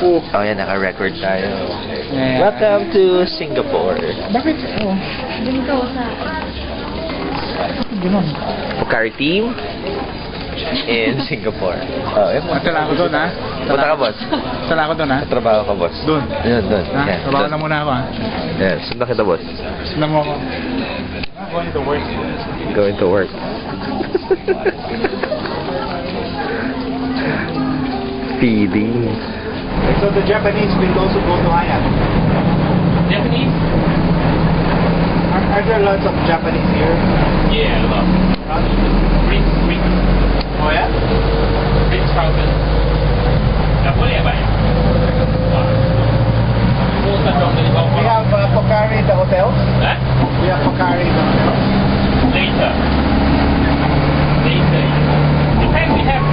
Oh, yan, naka-record tayo. Welcome to Singapore. Bakit? Ganito sa... Ganun. Pocari team in Singapore. Oh, yun. Tala ako doon, ha? Punta ka, boss. Tala ako doon, ha? Trabaho ka, boss. Doon. Yun, doon. Ha? Yan, Trabaho doon. na muna ako, ha? Yan, sundan kita, boss. Sundan mo ako. Going to work. Going to work. Feeding. So the Japanese will also go to Hyatt. Japanese? Are there lots of Japanese here? Yeah, a lot. Ritz. Oh yeah? Ritz-Carlton. Boleh ya, Pak? We have Pocari in the hotels. Huh? We have Pocari in the hotels. Later. Depends, we have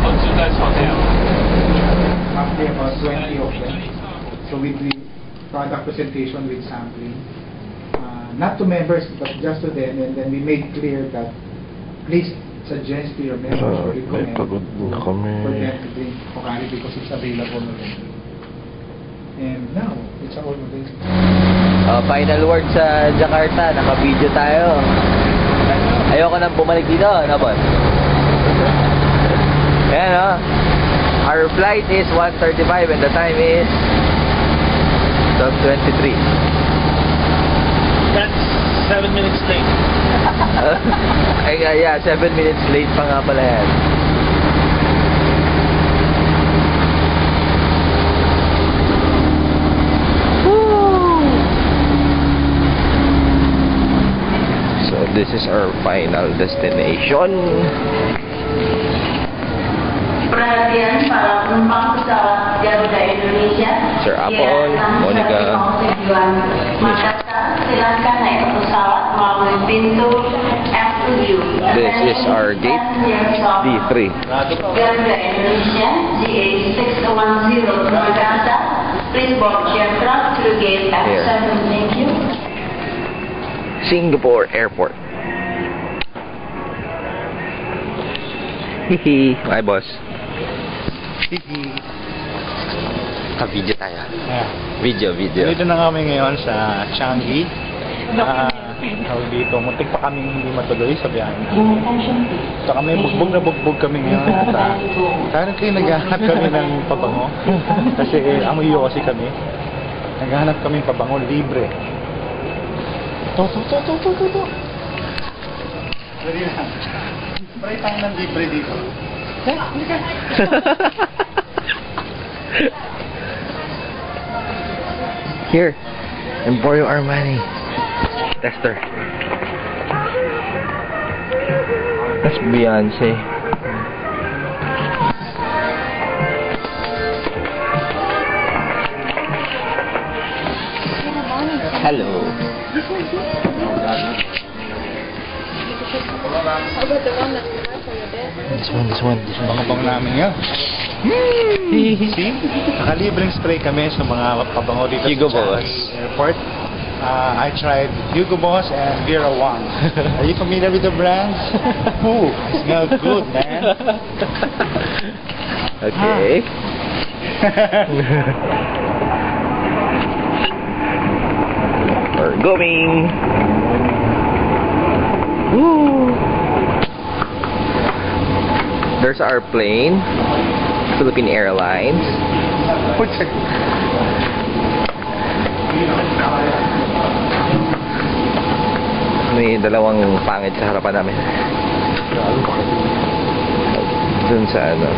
Otsuka's hotel. Roughly about 20 of them. So we do product presentation with sampling. Not to members, but just to them. And then we made clear that please suggest to your members or recommend for them to drink Pocari because it's available already. And now, it's all available. Final word sa Jakarta. Naka-video tayo. Ayoko nang bumalik dito, ano, boss? Ayan, oh. Our flight is 1:35 and the time is 12:23. That's 7 minutes late. Ay, yeah, 7 minutes late pa nga pala yan. So this is our final destination. Perhatian para penumpang pesawat Garuda Indonesia. Sir Apple, Monica. Tujuan Makassar, silakan naik ke pesawat melalui pintu F7. This is our gate D3. Garuda Indonesia GA610 to Makassar. Please board your aircraft through gate F7. Thank you. Singapore Airport. Hihi. Bye, boss. Hihi. Ka-video tayo. Yeah. Video. Dito na kami ngayon sa Changi. Tawag dito, muntik pa kaming hindi matuloy sa biyahe. So kami, bugbog kami ngayon. Currently, naghahanap kami ng pabango. Kasi amoy yosi kami. Naghahanap kami ng pabango libre. To. Pwede na. Spray tayo ng libre dito. Here, Emporio Armani. Tester. That's Beyonce. Hello. How about the one that you have for your bed? This one. Bango-bango namin yan. See? Nakalibreng spray kami sa mga pabango dito Hugo sa Boss. Changi Airport. I tried Hugo Boss and Vera Wang. Are you familiar with the brands? Ooh, it smells good, man. Okay. We're going. Woo. There's our plane, Philippine Airlines. May dalawang pangit sa harapan namin. Dun sa ano.